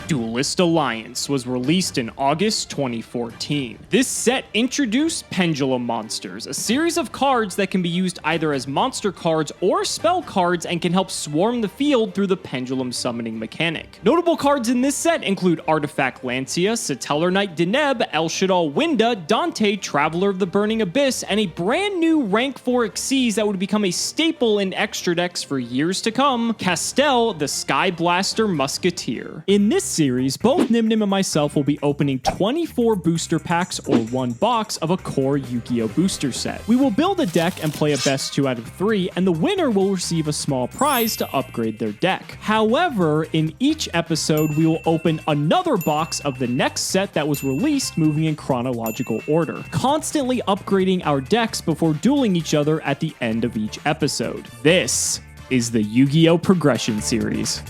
Duelist Alliance was released in August 2014. This set introduced Pendulum Monsters, a series of cards that can be used either as monster cards or spell cards and can help swarm the field through the pendulum summoning mechanic. Notable cards in this set include Artifact Lancia, Satellar Knight Deneb, El Shaddai Winda, Dante, Traveler of the Burning Abyss, and a brand new rank 4 Xyz that would become a staple in extra decks for years to come, Castel, the Sky Blaster Musketeer. In this series, both Nyhmnim and myself will be opening 24 booster packs or one box of a core Yu-Gi-Oh! Booster set. We will build a deck and play a best 2 out of 3, and the winner will receive a small prize to upgrade their deck. However, in each episode, we will open another box of the next set that was released, moving in chronological order, constantly upgrading our decks before dueling each other at the end of each episode. This is the Yu-Gi-Oh! Progression Series.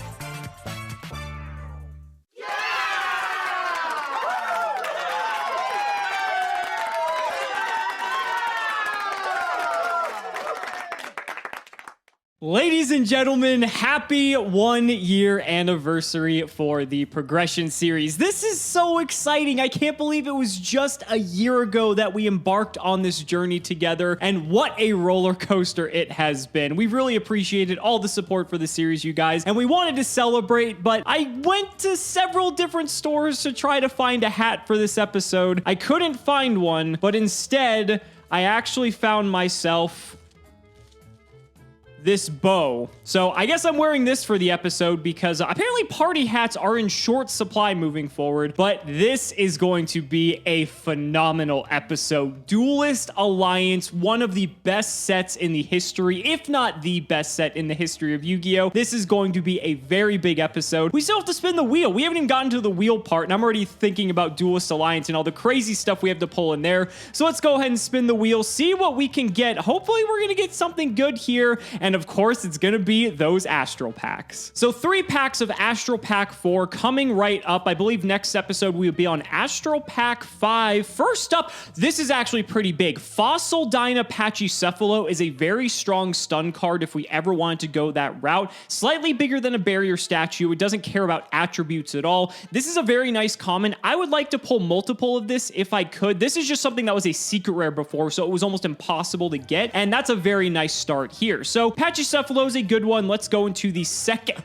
Ladies and gentlemen, happy 1-year anniversary for the Progression Series. This is so exciting. I can't believe it was just a year ago that we embarked on this journey together, and what a roller coaster it has been. We've really appreciated all the support for the series, you guys, and we wanted to celebrate, but I went to several different stores to try to find a hat for this episode. I couldn't find one, but instead, I actually found myself this bow. So I guess I'm wearing this for the episode because apparently party hats are in short supply moving forward, but this is going to be a phenomenal episode. Duelist Alliance, one of the best sets in the history, if not the best set in the history of Yu-Gi-Oh! This is going to be a very big episode. We still have to spin the wheel. We haven't even gotten to the wheel part, and I'm already thinking about Duelist Alliance and all the crazy stuff we have to pull in there. So let's go ahead and spin the wheel, see what we can get. Hopefully we're gonna get something good here, and of course, it's gonna be those Astral packs. So 3 packs of Astral Pack 4 coming right up. I believe next episode we will be on Astral Pack 5. First up, this is actually pretty big. Fossil Dyna Pachycephalo is a very strong stun card if we ever wanted to go that route. Slightly bigger than a barrier statue. It doesn't care about attributes at all. This is a very nice common. I would like to pull multiple of this if I could. This is just something that was a secret rare before, so it was almost impossible to get, and that's a very nice start here. So Pachycephalo is a good one. Let's go into the second.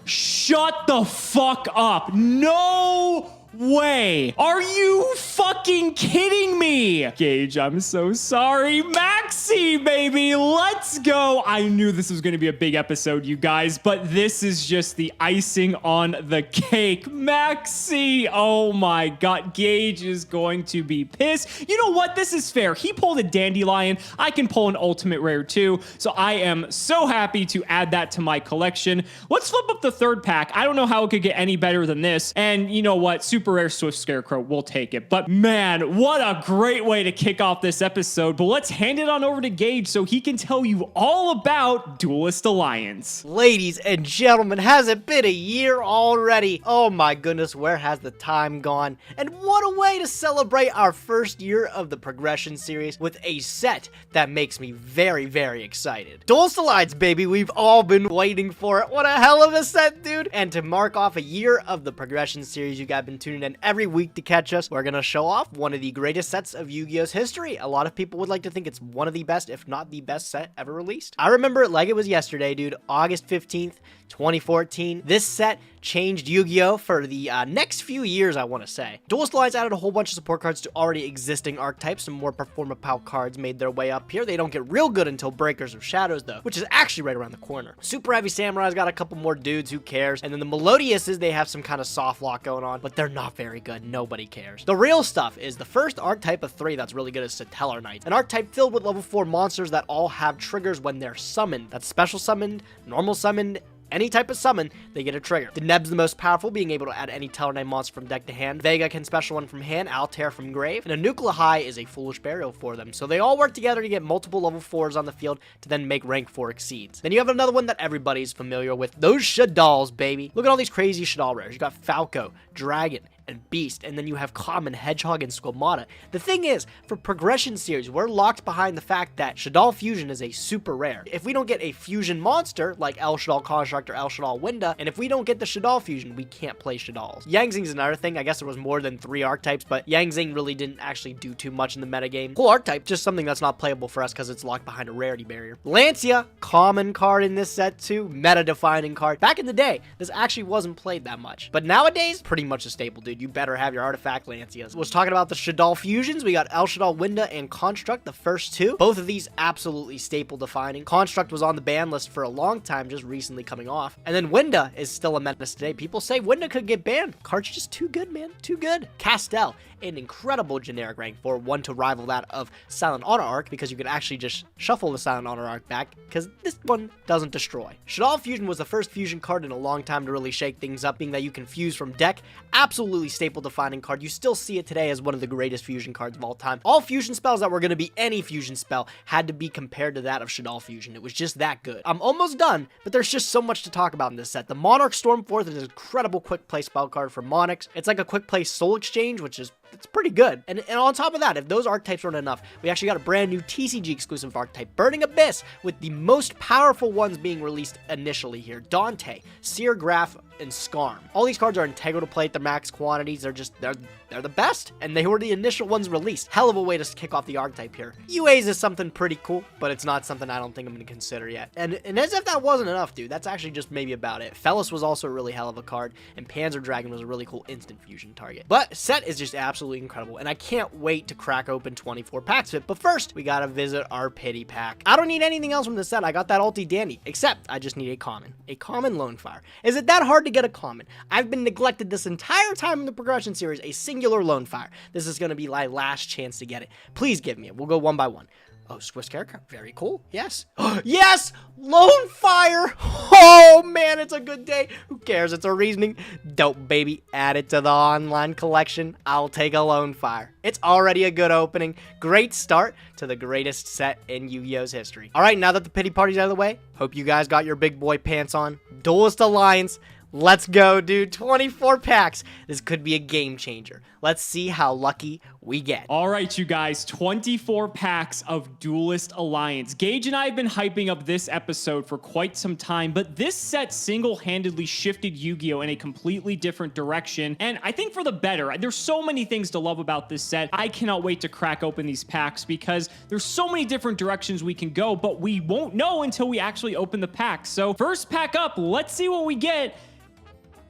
Shut the fuck up. No way. Are you fucking kidding me? Gage, I'm so sorry. Maxi, baby, let's go. I knew this was going to be a big episode, you guys, but this is just the icing on the cake. Maxi, oh my god, Gage is going to be pissed. You know what? This is fair. He pulled a Dandelion. I can pull an ultimate rare too, so I am so happy to add that to my collection. Let's flip up the third pack. I don't know how it could get any better than this, and you know what? Super rare Swift Scarecrow, we'll take it. But man, what a great way to kick off this episode. But let's hand it on over to Gage so he can tell you all about Duelist Alliance. Ladies and gentlemen, has it been a year already? Oh my goodness, where has the time gone? And what a way to celebrate our first year of the Progression Series with a set that makes me very, very excited. Duelist Alliance, baby, we've all been waiting for it. What a hell of a set, dude. And to mark off a year of the Progression Series, you guys have been tuning in every week to catch us. We're gonna show off one of the greatest sets of Yu-Gi-Oh's history. A lot of people would like to think it's one of the best, if not the best set ever released. I remember it like it was yesterday, dude. August 15th, 2014. This set changed Yu-Gi-Oh! For the next few years, I want to say. Duelist Alliance added a whole bunch of support cards to already existing archetypes. Some more Performapal cards made their way up here. They don't get real good until Breakers of Shadows, though, which is actually right around the corner. Super Heavy Samurai's got a couple more dudes, who cares? And then the Melodiouses, they have some kind of soft lock going on, but they're not very good. Nobody cares. The real stuff is the first archetype of 3 that's really good is Satellar Knight, an archetype filled with level 4 monsters that all have triggers when they're summoned. That's special summoned, normal summoned, any type of summon, they get a trigger. Deneb's the most powerful, being able to add any Tellar Knight monster from deck to hand. Vega can special one from hand, Altair from grave, and a Nuclear High is a foolish burial for them. So they all work together to get multiple level 4s on the field to then make rank 4 Xyz. Then you have another one that everybody's familiar with, those Shaddals, baby. Look at all these crazy Shaddal rares. You got Falco, Dragon, and Beast, and then you have Common, Hedgehog, and Squamata. The thing is, for Progression Series, we're locked behind the fact that Shaddoll Fusion is a super rare. If we don't get a fusion monster like El Shaddoll Construct or El Shaddoll Winda, and if we don't get the Shaddoll Fusion, we can't play Shaddolls. Yang Zing's another thing. I guess there was more than 3 archetypes, but Yang Zing really didn't actually do too much in the metagame. Cool archetype, just something that's not playable for us because it's locked behind a rarity barrier. Lancia, common card in this set too, meta-defining card. Back in the day, this actually wasn't played that much, but nowadays, pretty much a staple, dude. You better have your artifact Lancias. Was talking about the Shaddoll Fusions. We got El Shaddoll Winda and Construct, the first 2. Both of these absolutely staple defining. Construct was on the ban list for a long time, just recently coming off. And then Winda is still a menace today. People say Winda could get banned. Card's just too good, man. Too good. Castell, an incredible generic rank 4, one to rival that of Silent Honor Arc, because you could actually just shuffle the Silent Honor Arc back, because this one doesn't destroy. Shaddoll Fusion was the first fusion card in a long time to really shake things up, being that you can fuse from deck. Absolutely staple defining card. You still see it today as one of the greatest fusion cards of all time. All fusion spells that were going to be any fusion spell had to be compared to that of Shaddoll Fusion. It was just that good. I'm almost done, but there's just so much to talk about in this set. The Monarch Stormforth is an incredible quick play spell card for Monarchs. It's like a quick play Soul Exchange, which is it's pretty good. And on top of that, if those archetypes weren't enough, we actually got a brand new TCG exclusive archetype, Burning Abyss, with the most powerful ones being released initially here. Dante, Seer Graph, and Skarm. All these cards are integral to play at their max quantities. They're the best, and they were the initial ones released. Hell of a way to kick off the archetype here. UAs is something pretty cool, but it's not something I don't think I'm going to consider yet. And as if that wasn't enough, dude, that's actually just maybe about it. Fellis was also a really hell of a card, and Panzer Dragon was a really cool instant fusion target. But set is just absolutely incredible, and I can't wait to crack open 24 packs of it. But first, we gotta visit our pity pack. I don't need anything else from this set. I got that ulti dandy, except I just need a common Lone Fire. Is it that hard to get a common? I've been neglected this entire time in the progression series, a singular Lone Fire. This is gonna be my last chance to get it. Please give me it. We'll go one by one. Oh, Swiss character. Very cool. Yes. Yes! Lone Fire! Oh, man, it's a good day. Who cares? It's a reasoning. Dope, baby. Add it to the online collection. I'll take a Lone Fire. It's already a good opening. Great start to the greatest set in Yu-Gi-Oh's history. All right, now that the pity party's out of the way, hope you guys got your big boy pants on. Duelist Alliance. Let's go, dude. 24 packs. This could be a game changer. Let's see how lucky we get. All right, you guys, 24 packs of Duelist Alliance. Gage and I have been hyping up this episode for quite some time, but this set single-handedly shifted Yu-Gi-Oh! In a completely different direction, and I think for the better. There's so many things to love about this set. I cannot wait to crack open these packs because there's so many different directions we can go, but we won't know until we actually open the packs. So first pack up, let's see what we get.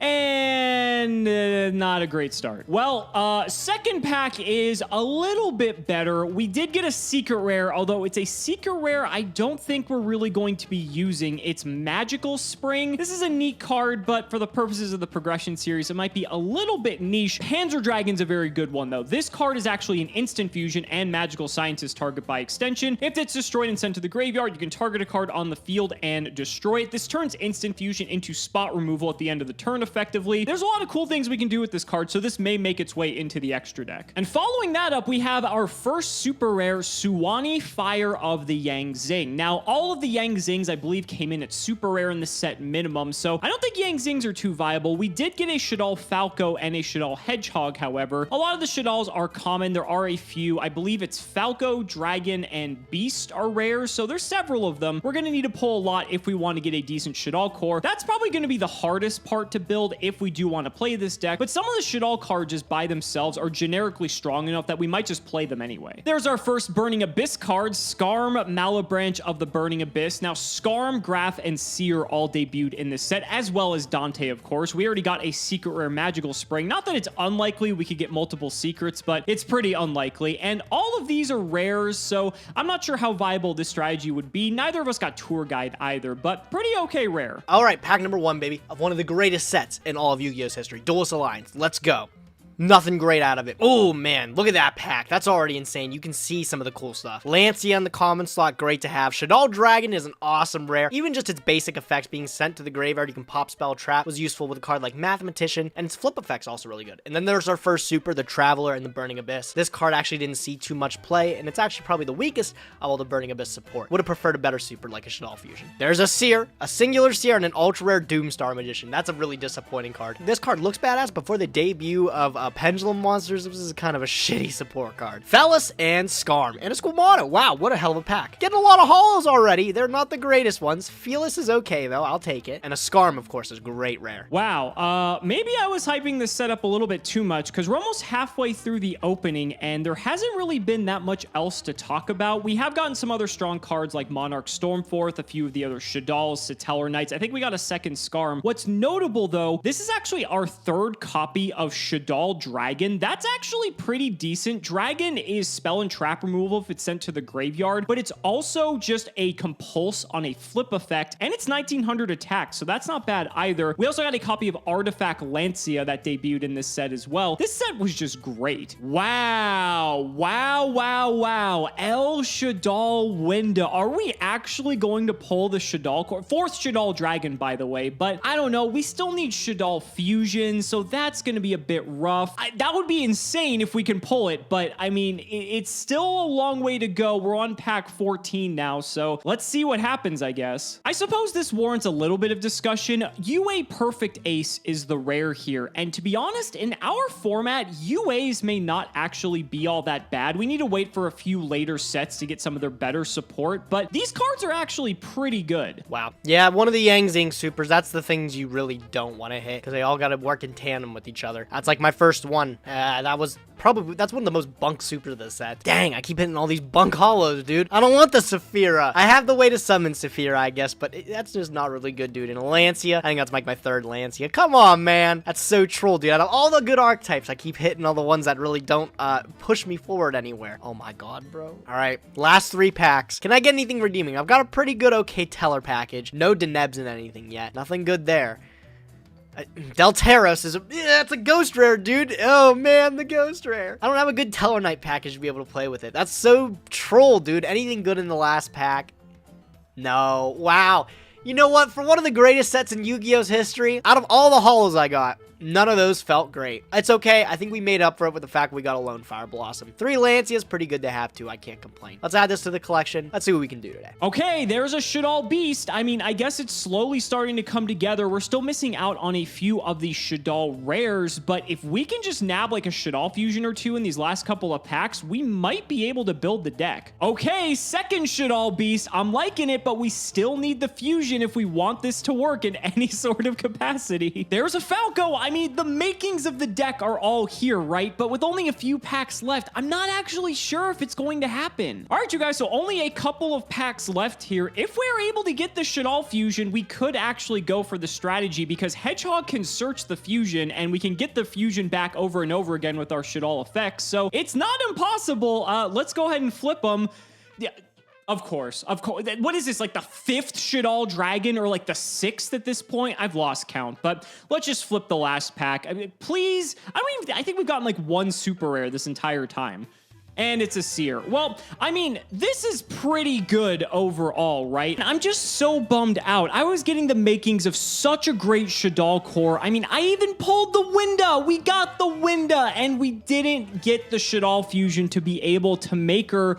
And not a great start. Well, second pack is a little bit better. We did get a secret rare, although it's a secret rare I don't think we're really going to be using. It's Magical Spring. This is a neat card, but for the purposes of the progression series, it might be a little bit niche. Panzer Dragon's a very good one, though. This card is actually an instant fusion and magical scientist target by extension. If it's destroyed and sent to the graveyard, you can target a card on the field and destroy it. This turns instant fusion into spot removal at the end of the turn effectively. There's a lot of cool things we can do with this card, so this may make its way into the extra deck. And following that up, we have our first super rare Suwani Fire of the Yang Zing. Now, all of the Yang Zings, I believe, came in at super rare in the set minimum, so I don't think Yang Zings are too viable. We did get a Shaddoll Falco and a Shaddoll Hedgehog, however. A lot of the Shaddolls are common. There are a few. I believe it's Falco, Dragon, and Beast are rare, so there's several of them. We're going to need to pull a lot if we want to get a decent Shaddoll core. That's probably going to be the hardest part to build if we do want to play this deck, but some of the Shaddoll cards just by themselves are generically strong enough that we might just play them anyway. There's our first Burning Abyss card, Skarm, Malabranch of the Burning Abyss. Now, Skarm, Graph, and Seer all debuted in this set, as well as Dante, of course. We already got a secret rare Magical Spring. Not that it's unlikely we could get multiple secrets, but it's pretty unlikely. And all of these are rares, so I'm not sure how viable this strategy would be. Neither of us got Tour Guide either, but pretty okay rare. All right, pack number one, baby, of one of the greatest sets in all of Yu-Gi-Oh's history, Duelist Alliance. Let's go. Nothing great out of it. Oh, man. Look at that pack. That's already insane. You can see some of the cool stuff. Lancia in the common slot, great to have. Shaddoll Dragon is an awesome rare. Even just its basic effects being sent to the graveyard, you can pop spell trap, was useful with a card like Mathematician, and its flip effects also really good. And then there's our first super, the Traveler and the Burning Abyss. This card actually didn't see too much play, and it's actually probably the weakest of all the Burning Abyss support. Would have preferred a better super like a Shaddoll Fusion. There's a Seer, a singular Seer, and an ultra rare Doomstar Magician. That's a really disappointing card. This card looks badass, but for the debut of Pendulum Monsters. This is kind of a shitty support card. Phallus and Skarm. And a Squamata. Wow, what a hell of a pack. Getting a lot of holos already. They're not the greatest ones. Felis is okay, though. I'll take it. And a Skarm, of course, is great rare. Wow, maybe I was hyping this setup a little bit too much because we're almost halfway through the opening and there hasn't really been that much else to talk about. We have gotten some other strong cards like Monarch Stormforth, a few of the other Shaddolls, Satellar Knights. I think we got a second Skarm. What's notable though, this is actually our third copy of Shaddol Dragon. That's actually pretty decent. Dragon is spell and trap removal if it's sent to the graveyard, but it's also just a compulse on a flip effect and it's 1900 attack, so that's not bad either. We also got a copy of Artifact Lancia that debuted in this set as well. This set was just great. Wow. El Shaddol Winda. Are we actually going to pull the Shaddol core? Fourth Shaddol Dragon, by the way, but I don't know. We still need Shaddol Fusion, so that's going to be a bit rough. That would be insane if we can pull it, but I mean, it's still a long way to go. We're on pack 14 now, so let's see what happens, I guess. I suppose this warrants a little bit of discussion. UA Perfect Ace is the rare here, and to be honest, in our format, UAs may not actually be all that bad. We need to wait for a few later sets to get some of their better support, but these cards are actually pretty good. Wow. Yeah, one of the Yang Zing supers, that's the things you really don't want to hit because they all got to work in tandem with each other. That's like my first one. That's one of the most bunk supers of the set. Dang, I keep hitting all these bunk hollows, dude. I don't want the Saphira. I have the way to summon Saphira, I guess, but that's just not really good, dude. And a Lancia, I think that's like my third Lancia. Come on, man. That's so troll, dude. Out of all the good archetypes, I keep hitting all the ones that really don't push me forward anywhere. Oh my god, bro. All right, last 3 packs. Can I get anything redeeming? I've got a pretty good okay Teller package. No Denebs in anything yet. Nothing good there. Delteros is it's a ghost rare, dude. Oh man, the ghost rare. I don't have a good Teller Knight package to be able to play with it. That's so troll, dude. Anything good in the last pack? No. Wow. You know what? For one of the greatest sets in Yu-Gi-Oh's history, out of all the holos I got, none of those felt great. It's okay. I think we made up for it with the fact we got a Lone Fire Blossom. 3 Lancias, pretty good to have too. I can't complain. Let's add this to the collection. Let's see what we can do today. Okay, there's a Shaddol Beast. I mean, I guess it's slowly starting to come together. We're still missing out on a few of these Shaddol rares, but if we can just nab like a Shaddol Fusion or 2 in these last couple of packs, we might be able to build the deck. Okay, second Shaddol Beast. I'm liking it, but we still need the Fusion if we want this to work in any sort of capacity. There's a Falco. I mean, the makings of the deck are all here, right? But with only a few packs left, I'm not actually sure if it's going to happen. All right, you guys, so only a couple of packs left here. If we're able to get the Shaddol Fusion, we could actually go for the strategy because Hedgehog can search the Fusion and we can get the Fusion back over and over again with our Shaddol effects. So it's not impossible. Let's go ahead and flip them. Yeah. Of course. What is this, like the 5th Shaddol Dragon or like the 6th at this point? I've lost count, but let's just flip the last pack. I mean, please. I think we've gotten like 1 super rare this entire time. And it's a Seer. Well, I mean, this is pretty good overall, right? I'm just so bummed out. I was getting the makings of such a great Shaddol core. I mean, I even pulled the Winda. We got the Winda, and we didn't get the Shaddol Fusion to be able to make her.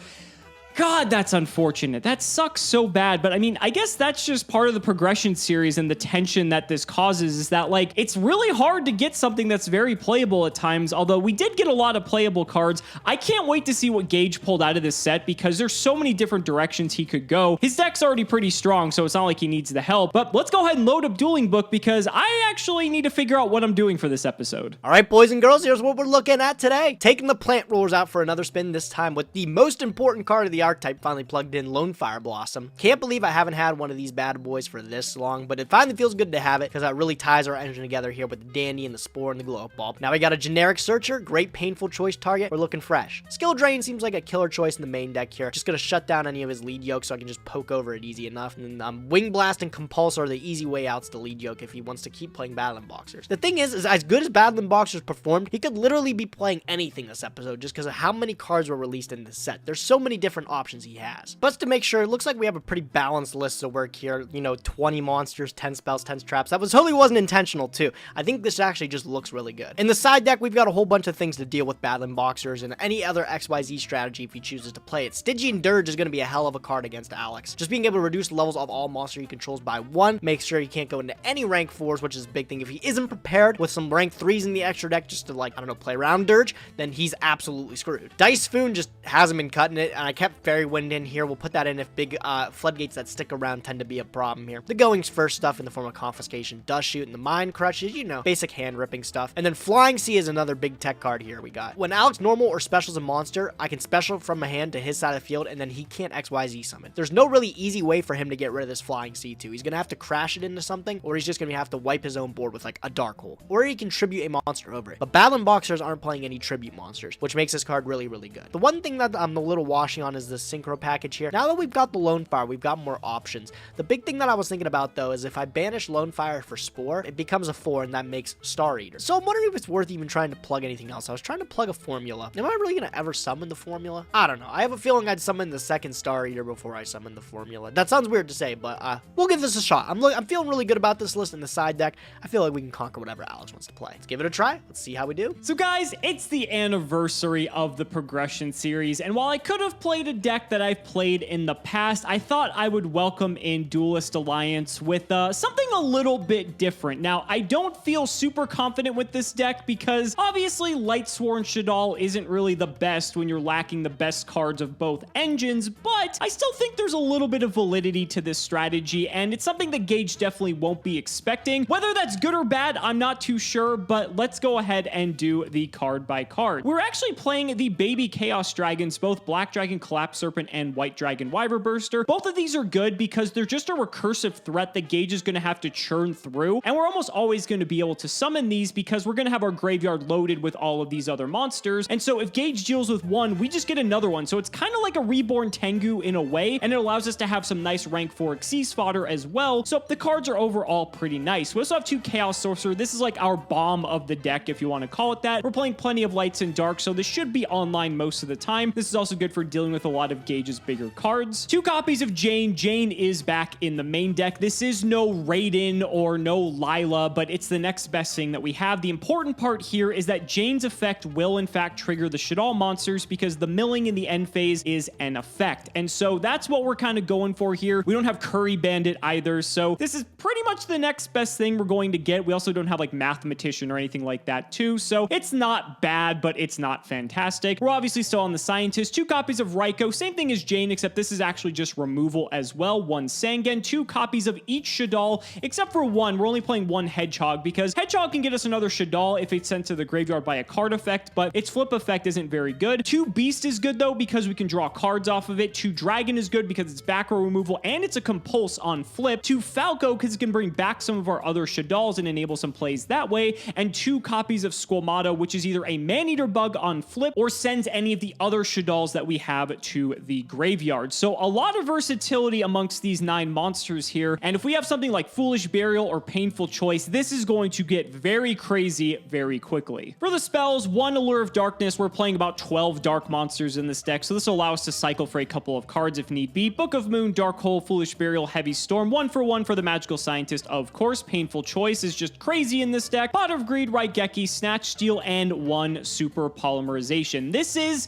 God, that's unfortunate. That sucks so bad. But I mean, I guess that's just part of the progression series and the tension that this causes is that, like, it's really hard to get something that's very playable at times, although we did get a lot of playable cards. I can't wait to see what Gage pulled out of this set because there's so many different directions he could go. His deck's already pretty strong, so it's not like he needs the help. But let's go ahead and load up Dueling Book because I actually need to figure out what I'm doing for this episode. All right, boys and girls, here's what we're looking at today. Taking the plant rollers out for another spin, this time with the most important card of the archetype finally plugged in, Lone Fire Blossom. Can't believe I haven't had one of these bad boys for this long, but it finally feels good to have it because that really ties our engine together here with the Dandy and the Spore and the Glow Up Bulb. Now we got a generic Searcher, great painful choice target. We're looking fresh. Skill Drain seems like a killer choice in the main deck here. Just gonna shut down any of his lead yoke so I can just poke over it easy enough. And then Wing Blast and Compulse are the easy way outs to lead yoke if he wants to keep playing Battling Boxers. The thing is as good as Battling Boxers performed, he could literally be playing anything this episode just because of how many cards were released in this set. There's so many different options he has. But to make sure, it looks like we have a pretty balanced list to work here. You know, 20 monsters, 10 spells, 10 traps. That totally wasn't intentional too. I think this actually just looks really good. In the side deck, we've got a whole bunch of things to deal with battling boxers and any other XYZ strategy if he chooses to play it. Stygian Dirge is going to be a hell of a card against Alex. Just being able to reduce the levels of all monster he controls by 1, make sure he can't go into any rank 4s, which is a big thing. If he isn't prepared with some rank 3s in the extra deck just to, like, I don't know, play around Dirge, then he's absolutely screwed. Dice Foon just hasn't been cutting it, and I kept Fairy Wind in here. We'll put that in if big floodgates that stick around tend to be a problem here. The Going's first stuff in the form of Confiscation, Dust Shoot, and the Mind Crushes, you know, basic hand ripping stuff. And then Flying Sea is another big tech card here we got. When Alex normal or specials a monster, I can special from my hand to his side of the field, and then he can't XYZ summon. There's no really easy way for him to get rid of this Flying Sea too. He's gonna have to crash it into something, or he's just gonna have to wipe his own board with like a Dark Hole, or he can tribute a monster over it. But battling boxers aren't playing any tribute monsters, which makes this card really, really good. The one thing that I'm a little washing on is the Synchro package here. Now that we've got the Lone Fire, we've got more options. The big thing that I was thinking about though is if I banish Lone Fire for Spore, it becomes a 4 and that makes Star Eater. So I'm wondering if it's worth even trying to plug anything else. I was trying to plug a Formula. Am I really gonna ever summon the Formula? I don't know. I have a feeling I'd summon the second Star Eater before I summon the Formula. That sounds weird to say, but we'll give this a shot. I'm feeling really good about this list in the side deck. I feel like we can conquer whatever Alex wants to play. Let's give it a try. Let's see how we do. So guys, it's the anniversary of the Progression series, and while I could have played a deck that I've played in the past, I thought I would welcome in Duelist Alliance with something a little bit different. Now, I don't feel super confident with this deck because obviously Lightsworn Shaddoll isn't really the best when you're lacking the best cards of both engines, but I still think there's a little bit of validity to this strategy, and it's something that Gage definitely won't be expecting. Whether that's good or bad, I'm not too sure, but let's go ahead and do the card by card. We're actually playing the Baby Chaos Dragons, both Black Dragon Collapse Serpent and White Dragon Wyver Burster. Both of these are good because they're just a recursive threat that Gage is going to have to churn through, and we're almost always going to be able to summon these because we're going to have our graveyard loaded with all of these other monsters, and so if Gage deals with one, we just get another one, so it's kind of like a reborn Tengu in a way, and it allows us to have some nice rank 4 Xyz fodder as well, so the cards are overall pretty nice. We also have 2 Chaos Sorcerer. This is like our bomb of the deck, if you want to call it that. We're playing plenty of lights and darks, so this should be online most of the time. This is also good for dealing with a lot of Gage's bigger cards. 2 copies of Jane. Jane is back in the main deck. This is no Raiden or no Lila, but it's the next best thing that we have. The important part here is that Jane's effect will in fact trigger the Shaddoll monsters because the milling in the end phase is an effect, and so that's what we're kind of going for here. We don't have Curry Bandit either, so this is pretty much the next best thing we're going to get. We also don't have like Mathematician or anything like that too, so it's not bad, but it's not fantastic. We're obviously still on the Scientist. 2 copies of Raikou, same thing as Jane, except this is actually just removal as well. 1 Sangen, 2 copies of each Shaddoll, except for 1. We're only playing 1 Hedgehog because Hedgehog can get us another Shaddoll if it's sent to the graveyard by a card effect, but its flip effect isn't very good. 2 Beast is good though because we can draw cards off of it. 2 Dragon is good because it's back row removal and it's a compulse on flip. 2 Falco because it can bring back some of our other Shaddolls and enable some plays that way. And 2 copies of Squamata, which is either a Man-Eater bug on flip or sends any of the other Shaddolls that we have to the graveyard. So a lot of versatility amongst these 9 monsters here. And if we have something like Foolish Burial or Painful Choice, this is going to get very crazy very quickly. For the spells, 1 Allure of Darkness. We're playing about 12 dark monsters in this deck, so this will allow us to cycle for a couple of cards if need be. Book of Moon, Dark Hole, Foolish Burial, Heavy Storm. 1 for 1 for the Magical Scientist, of course. Painful Choice is just crazy in this deck. Pot of Greed, Raigeki, Snatch Steal, and 1 Super Polymerization. This is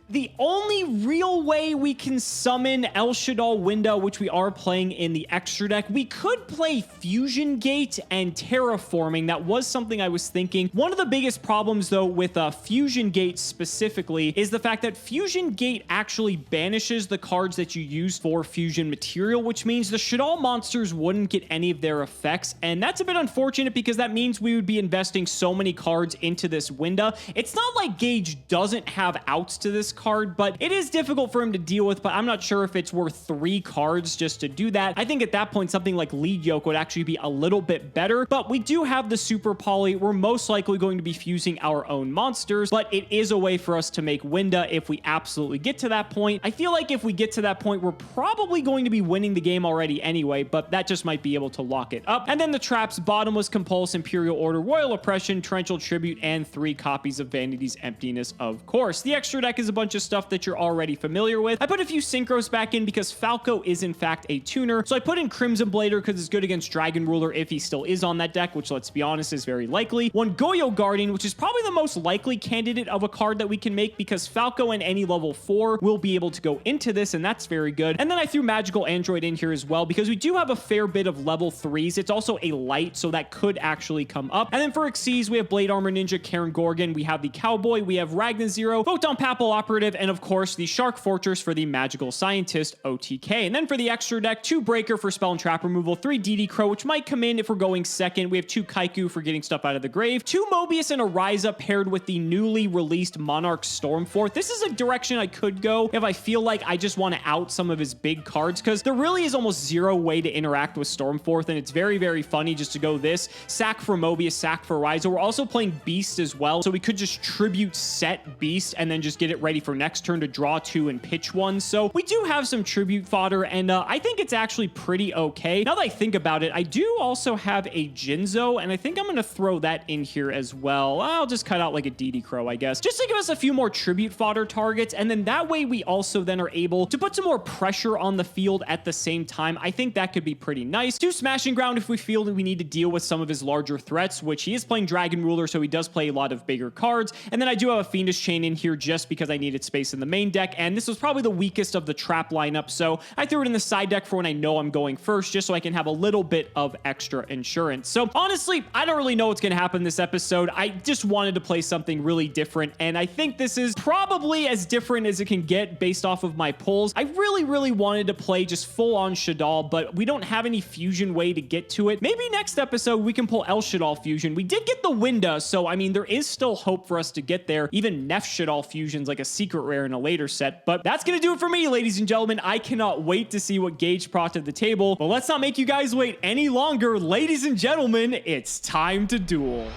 the only real way we can summon El Shaddoll Window, which we are playing in the extra deck. We could play Fusion Gate and Terraforming. That was something I was thinking. One of the biggest problems, though, with Fusion Gate specifically is the fact that Fusion Gate actually banishes the cards that you use for fusion material, which means the Shaddoll monsters wouldn't get any of their effects, and that's a bit unfortunate because that means we would be investing so many cards into this window. It's not like Gage doesn't have outs to this card, but it is difficult for him to deal with, but I'm not sure if it's worth 3 cards just to do that. I think at that point something like Lead Yoke would actually be a little bit better, but we do have the Super Poly. We're most likely going to be fusing our own monsters, but it is a way for us to make Winda if we absolutely get to that point. I feel like if we get to that point, we're probably going to be winning the game already anyway, but that just might be able to lock it up. And then the traps, Bottomless Compulse, Imperial Order, Royal Oppression, Torrential Tribute, and 3 copies of Vanity's Emptiness, of course. The extra deck is a bunch bunch of stuff that you're already familiar with. I put a few synchros back in because Falco is in fact a tuner. So I put in Crimson Blader because it's good against Dragon Ruler if he still is on that deck, which let's be honest is very likely. One Goyo Guardian, which is probably the most likely candidate of a card that we can make because Falco and any level 4 will be able to go into this, and that's very good. And then I threw Magical Android in here as well because we do have a fair bit of level 3s. It's also a light, so that could actually come up. And then for Xyz, we have Blade Armor Ninja, Karen Gorgon, we have the Cowboy, we have Ragnar Zero, Photon Papal Operative, and of course the Shark Fortress for the Magical Scientist OTK. And then for the extra deck, 2 Breaker for spell and trap removal, 3 DD Crow, which might come in if we're going second. We have 2 Kaiku for getting stuff out of the grave, 2 Mobius and a Ryza paired with the newly released Monarch Stormforth. This is a direction I could go if I feel like I just want to out some of his big cards, because there really is almost zero way to interact with Stormforth, and it's very, very funny just to go this, sack for Mobius, sack for Ryza. We're also playing Beast as well, so we could just tribute set Beast and then just get it ready for next turn to draw 2 and pitch 1. So we do have some tribute fodder, and I think it's actually pretty okay. Now that I think about it, I do also have a Jinzo, and I think I'm going to throw that in here as well. I'll just cut out like a DD Crow, I guess, just to give us a few more tribute fodder targets, and then that way we also then are able to put some more pressure on the field at the same time. I think that could be pretty nice. 2 Smashing Ground if we feel that we need to deal with some of his larger threats, which he is playing Dragon Ruler, so he does play a lot of bigger cards. And then I do have a Fiendish Chain in here just because I needed space in the main deck, and this was probably the weakest of the trap lineup, so I threw it in the side deck for when I know I'm going first, just so I can have a little bit of extra insurance. So honestly, I don't really know what's going to happen this episode. I just wanted to play something really different, and I think this is probably as different as it can get based off of my pulls. I really wanted to play just full-on Shaddoll, but we don't have any fusion way to get to it. Maybe next episode we can pull El Shaddoll fusion. We did get the Winda, so I mean, there is still hope for us to get there. Even Neff Shaddoll fusion's like a secret rare in a later set, but that's gonna do it for me, ladies and gentlemen. I cannot wait to see what Gage brought to the table, but let's not make you guys wait any longer. Ladies and gentlemen, it's time to duel.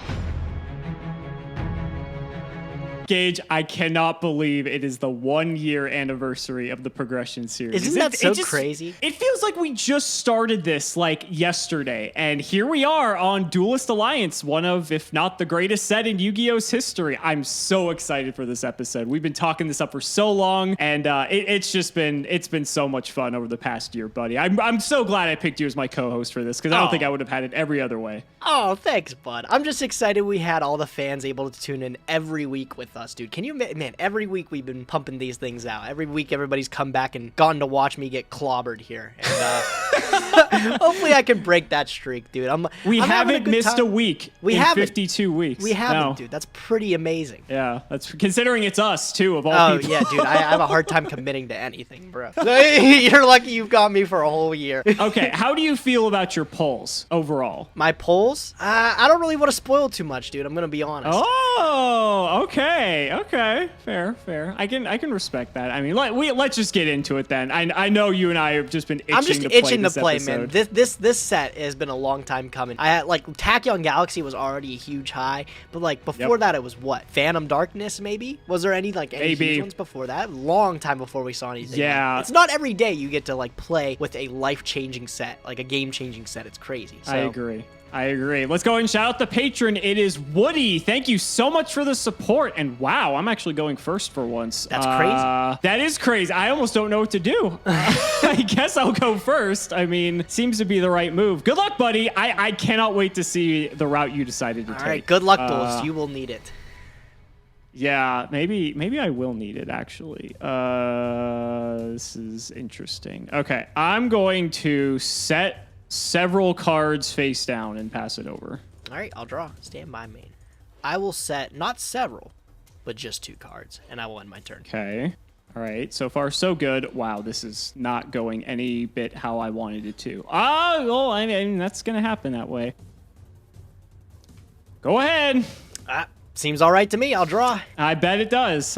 Gage, I cannot believe it is the 1-year anniversary of the Progression series. Isn't that so crazy? It feels like we just started this like yesterday, and here we are on Duelist Alliance, one of, if not the greatest set in Yu-Gi-Oh's history. I'm so excited for this episode. We've been talking this up for so long, and it's been so much fun over the past year, buddy. I'm so glad I picked you as my co-host for this, because I don't think I would have had it every other way. Oh, thanks, bud. I'm just excited we had all the fans able to tune in every week with us, dude. Can you, man, every week we've been pumping these things out. Every week everybody's come back and gone to watch me get clobbered here. And hopefully I can break that streak, dude. We haven't missed a week in 52 weeks. We haven't, dude. That's pretty amazing. Yeah, that's considering it's us, too, of all people. Oh, yeah, dude. I have a hard time committing to anything, bro. You're lucky you've got me for a whole year. Okay, how do you feel about your polls overall? My polls? I don't really want to spoil too much, dude. I'm going to be honest. Oh, okay. Okay, fair. I can respect that. I mean, let's just get into it then. I know you and I have just been itching I'm just to play itching this to play, episode. man. This set has been a long time coming. I had, like, Tachyon Galaxy was already a huge high, but like before that it was what? Phantom Darkness, maybe? Was there any huge ones before that? Long time before we saw anything. Yeah. It's not every day you get to like play with a life-changing set, like a game-changing set. It's crazy. So, I agree. Let's go ahead and shout out the patron. It is Woody. Thank you so much for the support. And wow, I'm actually going first for once. That's crazy. That is crazy. I almost don't know what to do. I guess I'll go first. I mean, seems to be the right move. Good luck, buddy. I cannot wait to see the route you decided to take. All right, good luck, Duels. You will need it. Yeah, maybe I will need it, actually. This is interesting. Okay, I'm going to set several cards face down and pass it over. All right, I'll draw. Stand by, main. I will set not several, but just 2 cards, and I will end my turn. Okay. All right. So far, so good. Wow, this is not going any bit how I wanted it to. Oh, well, I mean, that's going to happen that way. Go ahead. Seems all right to me. I'll draw. I bet it does.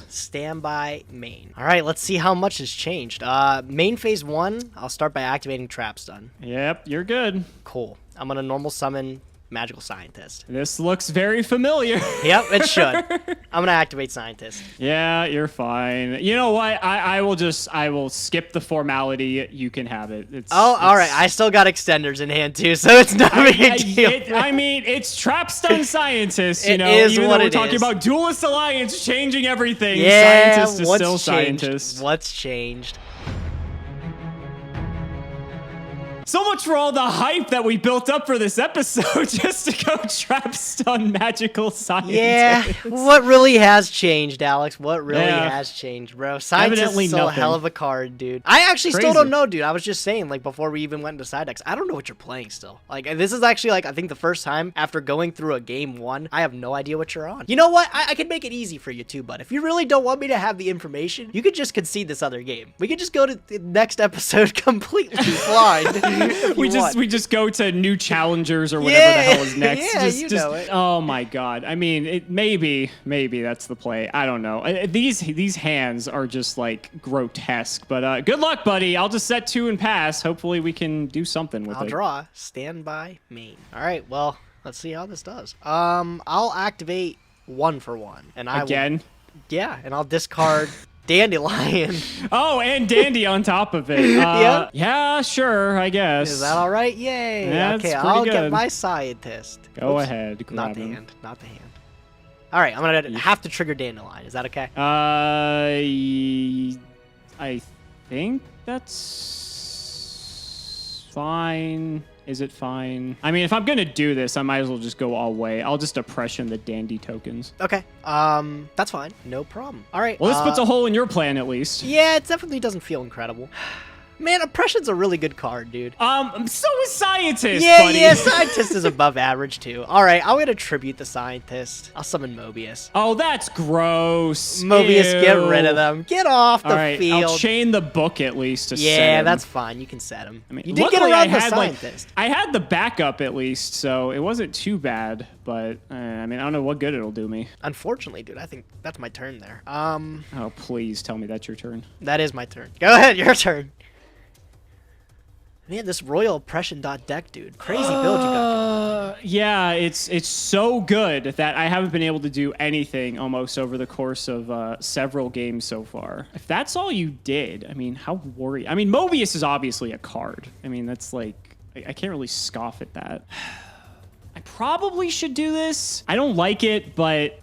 Stand by main. All right, let's see how much has changed. Main phase 1, I'll start by activating Trap Stun. Yep, you're good. Cool. I'm going to normal summon Magical Scientist. This looks very familiar. Yep, it should. I'm gonna activate Scientist. Yeah, you're fine. You know what? I will skip the formality. You can have it. All right. I still got extenders in hand too, so it's not a big deal. I mean, it's Trap Stun Scientist. You It know, is even what though we're it talking is. about Duelist Alliance changing everything. Yeah, Scientist is what's still changed? Scientist. What's changed? So much for all the hype that we built up for this episode just to go Trap Stun Magical Scientist. Yeah, what really has changed, Alex? What really Yeah. has changed, bro? Scientist Evidently is still a nothing. hell of a card, dude. I actually still Crazy. don't know, dude. I was just saying, like, before we even went into side decks, I don't know what you're playing still. Like, this is actually, like, I think the first time after going through a game one, I have no idea what you're on. You know what? I can make it easy for you, too, bud. If you really don't want me to have the information, you could just concede this other game. We could just go to the next episode completely blind. if you want. We just go to new challengers or whatever the hell is next. Yeah, just, you know it. Oh my god. I mean, maybe that's the play. I don't know. These hands are just like grotesque. But good luck, buddy. I'll just set 2 and pass. Hopefully we can do something with I'll it. draw. Stand by main. All right. Well, let's see how this does. I'll activate 1 for 1, and I Again. Yeah, and I'll discard Dandelion. Oh, and Dandy on top of it. Yep. Yeah, sure, I guess. Is that all right? Yay. Yeah, okay, it's pretty I'll get good. my Scientist. Go Oops. ahead. Grab Not the him. hand. Not the hand. All right, I'm going to have to trigger Dandelion. Is that okay? I think that's fine. Is it fine? I mean, if I'm gonna do this, I might as well just go all way. I'll just oppression the Dandy tokens. Okay. That's fine. No problem. All right. Well, this puts a hole in your plan at least. Yeah, it definitely doesn't feel incredible. Man, Oppression's a really good card, dude. So is Scientist, Yeah, buddy. yeah, Scientist is above average, too. All right, I'm going to tribute the Scientist. I'll summon Mobius. Oh, that's gross. Mobius, Ew. get rid of them. Get off the All right, field. I'll chain the book at least to set Yeah, him. that's fine. You can set him. I mean, You did get luckily around I the had, Scientist. I had the backup at least, so it wasn't too bad. But I mean, I don't know what good it'll do me. Unfortunately, dude, I think that's my turn there. Oh, please tell me that's your turn. That is my turn. Go ahead, your turn. Man, this Royal Oppression deck, dude. Crazy build you got. Yeah, it's so good that I haven't been able to do anything almost over the course of several games so far. If that's all you did, I mean, how worried? I mean, Mobius is obviously a card. I mean, that's like, I can't really scoff at that. I probably should do this. I don't like it, but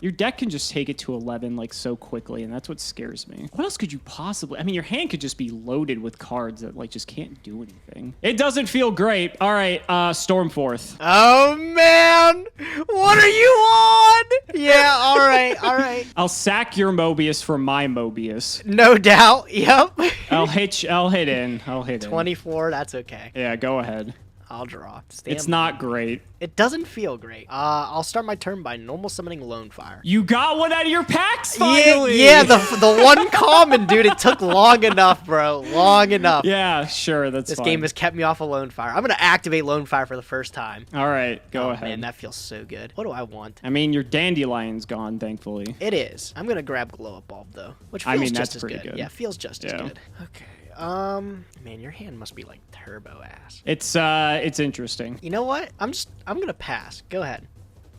your deck can just take it to 11 like so quickly, and that's what scares me. What else could you possibly... I mean, your hand could just be loaded with cards that like just can't do anything. It doesn't feel great. All right, Stormforth. Oh, man. What are you on? Yeah, all right, all right. I'll sack your Mobius for my Mobius. No doubt. Yep. I'll hit in. 24, that's okay. Yeah, go ahead. I'll draw. It's not great. It doesn't feel great. I'll start my turn by normal summoning Lone Fire. You got one out of your packs finally. Yeah, the one common, dude. It took long enough, bro. Long enough. Yeah, sure, that's This fine. game has kept me off of Lone Fire. I'm gonna activate Lone Fire for the first time. All right, go Oh, ahead. Man, that feels so good. What do I want? I mean, your Dandelion's gone, thankfully. It is. I'm gonna grab Glow Up Bulb though, which feels I mean, just that's as pretty good. good. Yeah, feels just as Yeah. good. Okay. Man, your hand must be like turbo ass. It's interesting. You know what? I'm gonna pass. Go ahead.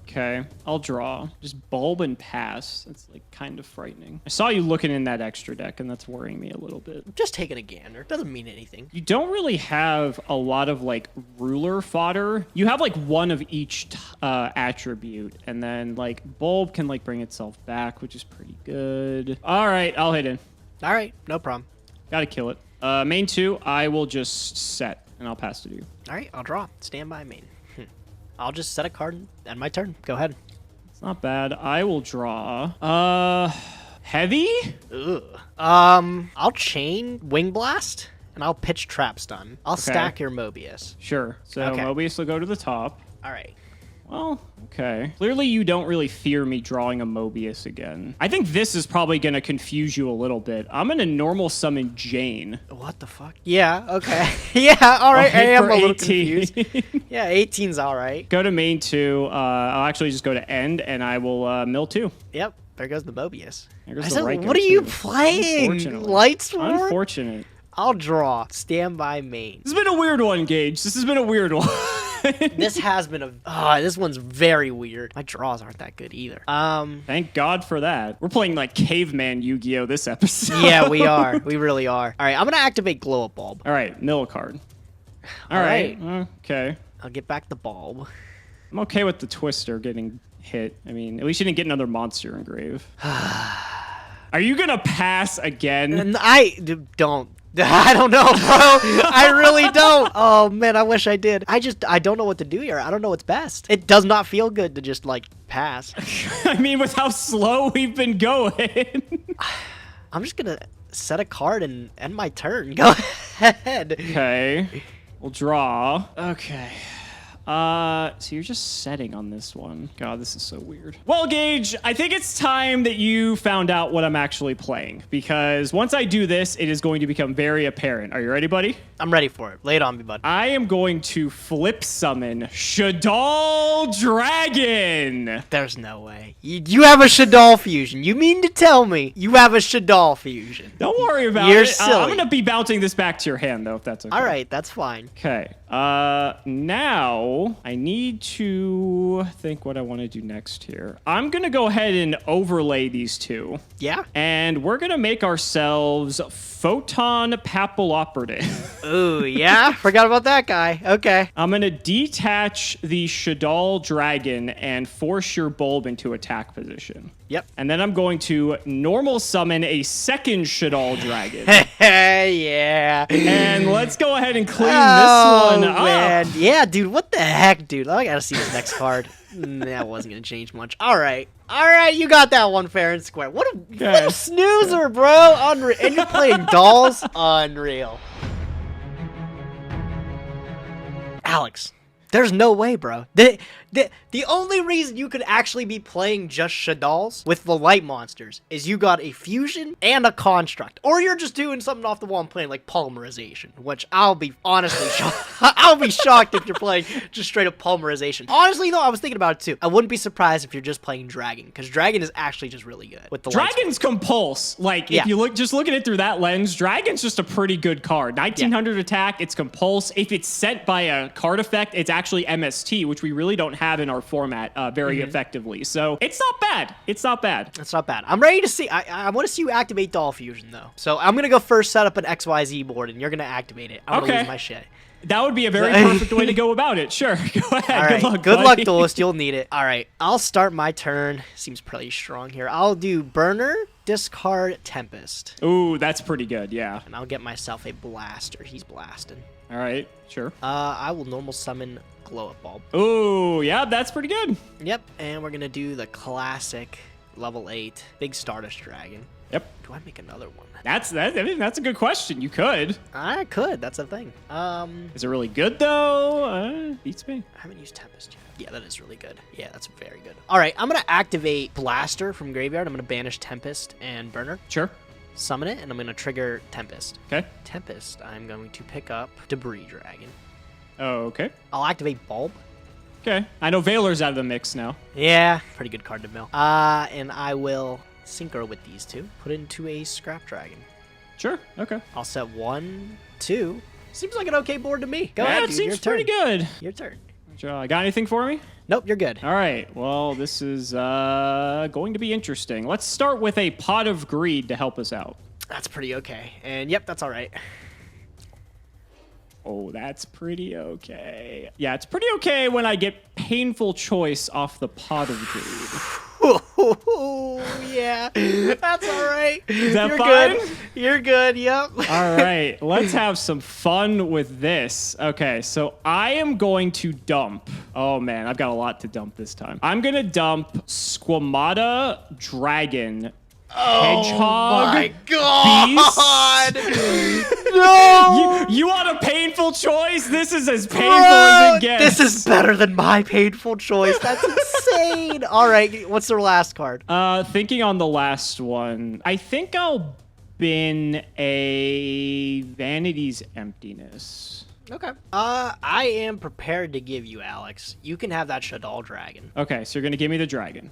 Okay, I'll draw. Just bulb and pass. That's like kind of frightening. I saw you looking in that extra deck, and that's worrying me a little bit. I'm just taking a gander. Doesn't mean anything. You don't really have a lot of like ruler fodder. You have like one of each attribute, and then like bulb can like bring itself back, which is pretty good. All right, I'll hit in. All right, no problem. Gotta kill it. Main 2, I will just set, and I'll pass to you. All right, I'll draw. Stand by main. I'll just set a card and my turn. Go ahead. It's not bad. I will draw. Heavy? Ugh. I'll chain Wing Blast and I'll pitch Trap Stun. I'll stack your Mobius. Sure. So Okay. Mobius will go to the top. All right. Well, okay. Clearly you don't really fear me drawing a Mobius again. I think this is probably going to confuse you a little bit. I'm going to normal summon Jane. What the fuck? Yeah, okay. Yeah, all right. I hit am for a little 18. confused. Yeah, 18's all right. Go to main 2. I'll actually just go to end, and I will mill 2. Yep, there goes the Mobius. There goes I the said, Ryko, what are you too. playing? Unfortunately. Light Sword? Unfortunate. I'll draw. Stand by main. This has been a weird one, Gage. This has been a weird one. This has been this one's very weird. My draws aren't that good either. Thank God for that. We're playing like caveman Yu-Gi-Oh this episode. Yeah, we are. We really are. All right, I'm gonna activate Glow Up Bulb. All right, mill a card. All right. Okay. I'll get back the bulb. I'm okay with the Twister getting hit. I mean, at least you didn't get another monster engraved. Are you gonna pass again? And don't. I don't know, bro. I really don't. Oh, man, I wish I did. I don't know what to do here. I don't know what's best. It does not feel good to just, like, pass. I mean, with how slow we've been going. I'm just gonna set a card and end my turn. Go ahead. Okay. We'll draw. Okay. So you're just setting on this one. God, this is so weird. Well, Gage, I think it's time that you found out what I'm actually playing, because once I do this, it is going to become very apparent. Are you ready, buddy? I'm ready for it. Lay it on me, bud. I am going to flip summon Shadal Dragon. There's no way. You have a Shadal fusion. You mean to tell me you have a Shadal fusion? Don't worry about You're it. silly. I'm going to be bouncing this back to your hand, though, if that's okay. All right, that's fine. Okay. Now I need to think what I want to do next here. I'm going to go ahead and overlay these two. Yeah? And we're going to make ourselves Photon Papilloperative. Ooh, yeah? Forgot about that guy. Okay. I'm going to detach the Shadal Dragon and force your bulb into attack position. Yep. And then I'm going to normal summon a second Shadal Dragon. Yeah. And let's go ahead and clean this one up. Man. Yeah, dude, what the heck, dude? I gotta see this next card. That wasn't gonna change much. All right, you got that one fair and square. What a snoozer, bro. Unreal. And you're playing dolls? Unreal. Alex, there's no way, bro. The only reason you could actually be playing just Shadals with the light monsters is you got a fusion and a construct. Or you're just doing something off the wall and playing like polymerization, which I'll be honestly shocked. I'll be shocked if you're playing just straight up polymerization. Honestly, though, I was thinking about it too. I wouldn't be surprised if you're just playing Dragon, because Dragon is actually just really good with the Dragon's compulse. Like, if you just look at it through that lens, Dragon's just a pretty good card. 1900 attack, it's compulse. If it's sent by a card effect, it's actually MST, which we really don't have in our format very effectively. So it's not bad. It's not bad. It's not bad. I'm ready to see. I want to see you activate Doll Fusion, though. So I'm going to go first set up an XYZ board, and you're going to activate it. I'm going to lose my shit. That would be a very perfect way to go about it. Sure. Go ahead. All right. Good luck, Good buddy. luck, Duelist. You'll need it. All right. I'll start my turn. Seems pretty strong here. I'll do Burner, discard Tempest. Ooh, that's pretty good. Yeah. And I'll get myself a Blaster. He's blasting. All right. Sure. I will normal summon Glow Up Bulb. Ooh, yeah, that's pretty good. Yep. And we're going to do the classic level 8 Big Stardust Dragon. Yep. Do I make another one? I mean, that's a good question. You could. I could. That's a thing. Is it really good though? Beats me. I haven't used Tempest yet. Yeah, that is really good. Yeah, that's very good. All right, I'm gonna activate Blaster from Graveyard. I'm gonna banish Tempest and Burner. Sure. Summon it, and I'm gonna trigger Tempest. Okay. Tempest. I'm going to pick up Debris Dragon. Oh, okay. I'll activate Bulb. Okay. I know Valor's out of the mix now. Yeah, pretty good card to mill. And I will synchro with these two. Put it into a Scrap Dragon. Sure. Okay. I'll set 1, 2. Seems like an okay board to me. Go yeah, ahead, it dude. seems pretty good. Your turn. Got anything for me? Nope, you're good. All right. Well, this is going to be interesting. Let's start with a Pot of Greed to help us out. That's pretty okay. And yep, that's all right. Oh, that's pretty okay. Yeah, it's pretty okay when I get Painful Choice off the Pot of Greed. Oh, yeah. That's all right. Is that You're fine? good. You're good, yep. All right, let's have some fun with this. Okay, so I am going to dump. Oh, man, I've got a lot to dump this time. I'm going to dump Squamata Dragon Hedgehog. Oh my god! Beast. No! You want a painful choice? This is as painful as it gets. This is better than my painful choice. That's insane. All right, what's the last card? Thinking on the last one, I think I'll bin a Vanity's Emptiness. Okay. I am prepared to give you, Alex. You can have that Shadal Dragon. Okay, so you're gonna give me the dragon.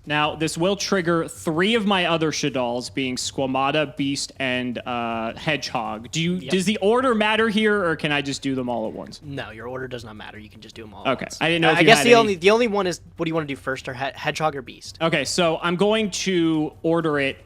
Now, this will trigger 3 of my other Shaddolls, being Squamata, Beast, and Hedgehog. Does the order matter here, or can I just do them all at once? No, your order does not matter. You can just do them all Okay. at once. I didn't know if I you guess had the only one is, what do you want to do first, or Hedgehog or Beast? Okay, so I'm going to order it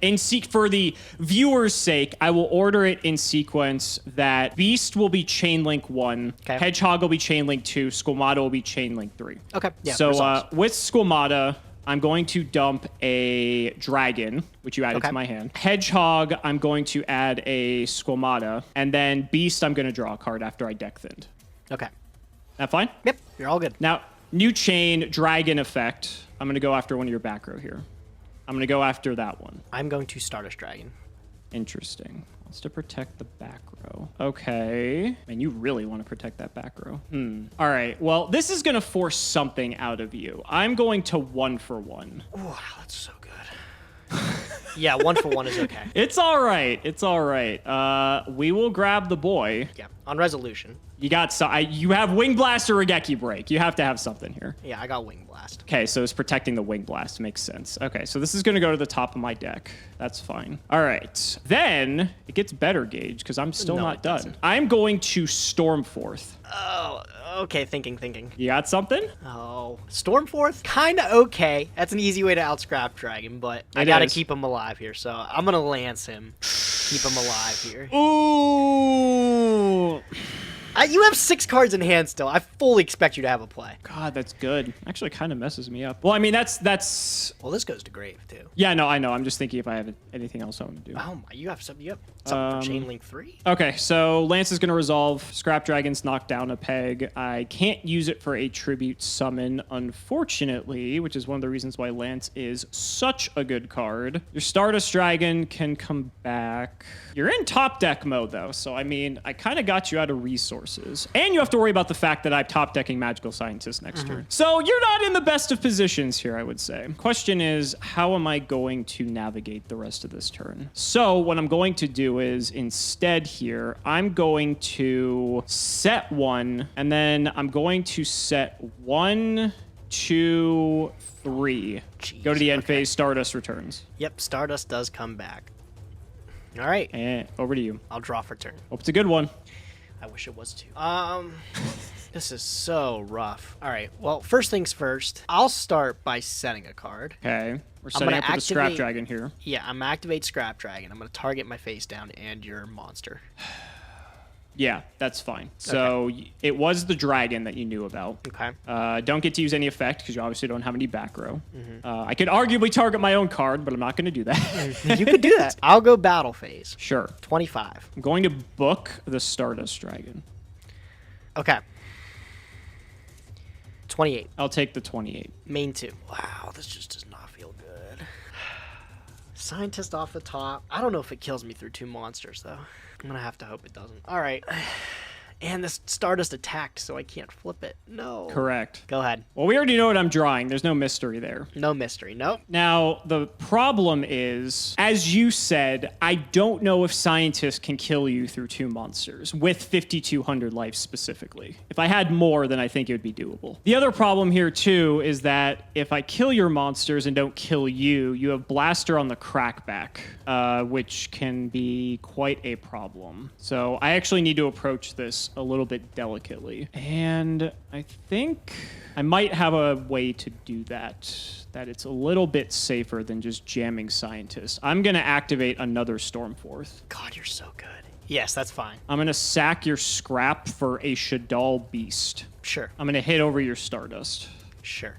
for the viewer's sake, I will order it in sequence that Beast will be Chain Link 1, Okay. Hedgehog will be Chain Link 2, Squamata will be Chain Link 3. Okay, yeah, So resolves. with Squamata, I'm going to dump a Dragon, which you added to my hand. Hedgehog, I'm going to add a Squamata. And then Beast, I'm going to draw a card after I deck thinned. Okay. That fine? Yep, you're all good. Now, new chain, Dragon effect. I'm going to go after one of your back row here. I'm going to go after that one. I'm going to Stardust Dragon. Interesting. Wants to protect the back row. Okay. Man, you really want to protect that back row. All right. Well, this is going to force something out of you. I'm going to 1-for-1. Wow, that's so good. Yeah, 1-for-1 is okay. It's all right. It's all right. We will grab the boy. Yeah, on resolution. You got you have Wing Blast or Regeki Break. You have to have something here. Yeah, I got Wing Blast. Okay, so it's protecting the Wing Blast. Makes sense. Okay, so this is going to go to the top of my deck. That's fine. All right. Then it gets better, Gage, because I'm still not done. Doesn't. I'm going to Stormforth. Oh, okay, thinking. You got something? Oh, Stormforth? Kind of okay. That's an easy way to out-scrap Dragon, but I gotta keep him alive here, so I'm gonna Lance him. Keep him alive here. Ooh. You have 6 cards in hand still. I fully expect you to have a play. God, that's good. Actually, kind of messes me up. Well, I mean, that's. Well, this goes to grave too. Yeah, no, I know. I'm just thinking if I have anything else I want to do. Oh my, you have something for Chain Link 3? Okay, so Lance is going to resolve. Scrap Dragon's knocked down a peg. I can't use it for a tribute summon, unfortunately, which is one of the reasons why Lance is such a good card. Your Stardust Dragon can come back. You're in top deck mode, though, so I mean, I kind of got you out of resources. And you have to worry about the fact that I'm top decking Magical Scientist next turn. So you're not in the best of positions here, I would say. Question is, how am I going to navigate the rest of this turn? So what I'm going to do is instead here, I'm going to set 1, and then I'm going to set 1, 2, 3. Jeez, Go to the end phase, Stardust returns. Yep, Stardust does come back. All right. And over to you. I'll draw for turn. Hope it's a good one. I wish it was too. This is so rough. All right. Well, first things first. I'll start by setting a card. Okay. We're setting up for the Scrap Dragon here. Yeah, I'm gonna activate Scrap Dragon. I'm gonna target my face down and your monster. Yeah, that's fine. So it was the dragon that you knew about. Okay. Don't get to use any effect because you obviously don't have any back row. I could arguably target my own card, but I'm not going to do that. You could do that. I'll go battle phase. Sure. 25. I'm going to book the Stardust Dragon. Okay. 28. I'll take the 28. Main 2. Wow, this just does not feel good. Scientist off the top. I don't know if it kills me through 2 monsters, though. I'm gonna have to hope it doesn't. All right. And this Stardust attacked, so I can't flip it. No. Correct. Go ahead. Well, we already know what I'm drawing. There's no mystery there. No mystery. Nope. Now, the problem is, as you said, I don't know if Scientist can kill you through 2 monsters, with 5,200 life specifically. If I had more, then I think it would be doable. The other problem here, too, is that if I kill your monsters and don't kill you, you have Blaster on the crackback, which can be quite a problem. So I actually need to approach this a little bit delicately. And I think I might have a way to do that it's a little bit safer than just jamming Scientist. I'm going to activate another Stormforth. God, you're so good. Yes, that's fine. I'm going to sack your Scrap for a Shaddol Beast. Sure. I'm going to hit over your Stardust. Sure.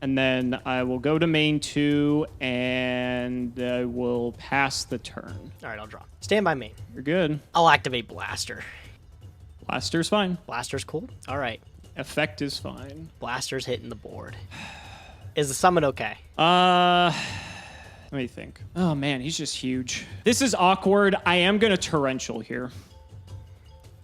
And then I will go to main 2 and I will pass the turn. All right, I'll draw. Stand by main. You're good. I'll activate Blaster. Blaster's fine. Blaster's cool. All right. Effect is fine. Blaster's hitting the board. Is the summon okay? Let me think. Oh man, he's just huge. This is awkward. I am gonna Torrential here.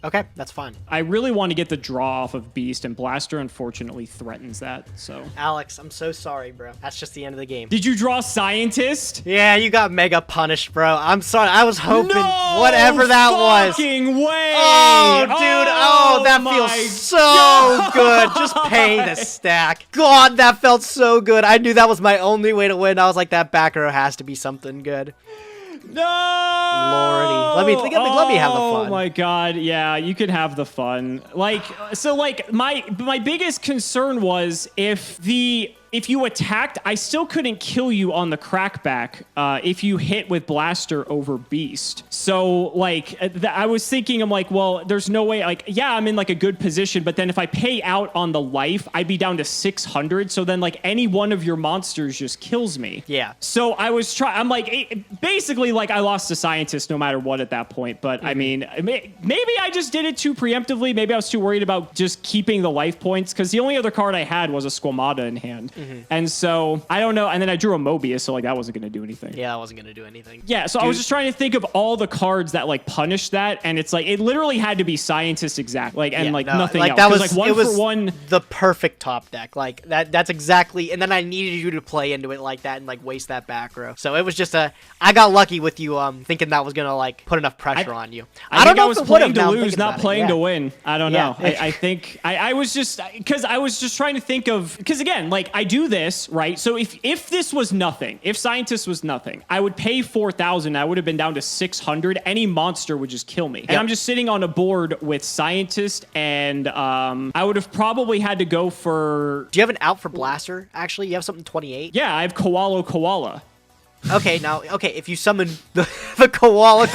Okay, that's fine. I really want to get the draw off of Beast, and Blaster unfortunately threatens that, so. Alex, I'm so sorry, bro. That's just the end of the game. Did you draw Scientist? Yeah, you got mega punished, bro. I'm sorry. I was hoping No whatever that was. fucking way! Oh, dude. Oh, that feels so good. Just pay the stack. God, that felt so good. I knew that was my only way to win. I was like, that back row has to be something good. No! Lordy. Let me have the fun. Oh my god, yeah, you could have the fun. Like, so like my biggest concern was if you attacked, I still couldn't kill you on the crackback if you hit with Blaster over Beast. So, like, I was thinking, I'm like, well, there's no way, like, yeah, I'm in, like, a good position, but then if I pay out on the life, I'd be down to 600, so then, like, any one of your monsters just kills me. Yeah. So I was I'm like, basically, like, I lost to Scientist no matter what at that point, but, I mean, maybe I just did it too preemptively, maybe I was too worried about just keeping the life points, because the only other card I had was a Squamata in hand. And so, I don't know. And then I drew a Mobius, so like that wasn't going to do anything. Yeah, that wasn't going to do anything. Yeah, so I was just trying to think of all the cards that like punish that, and it's like it literally had to be Scientist exact, like and nothing like else. That was like one it was for one. The perfect top deck. Like that's exactly. And then I needed you to play into it like that and like waste that back row. So it was just I got lucky with you thinking that was gonna like put enough pressure on you. I don't know I was if it playing would've, to lose, not playing to win. I don't know. I think I was just because I was just trying to think of because again, like I do this right. So if this was nothing, if Scientist was nothing, I would pay 4,000. I would have been down to 600. Any monster would just kill me. And I'm just sitting on a board with Scientist, and I would have probably had to go for. Do you have an out for Blaster? Actually, you have something 28. Yeah, I have Koala. Okay, if you summon the Koala,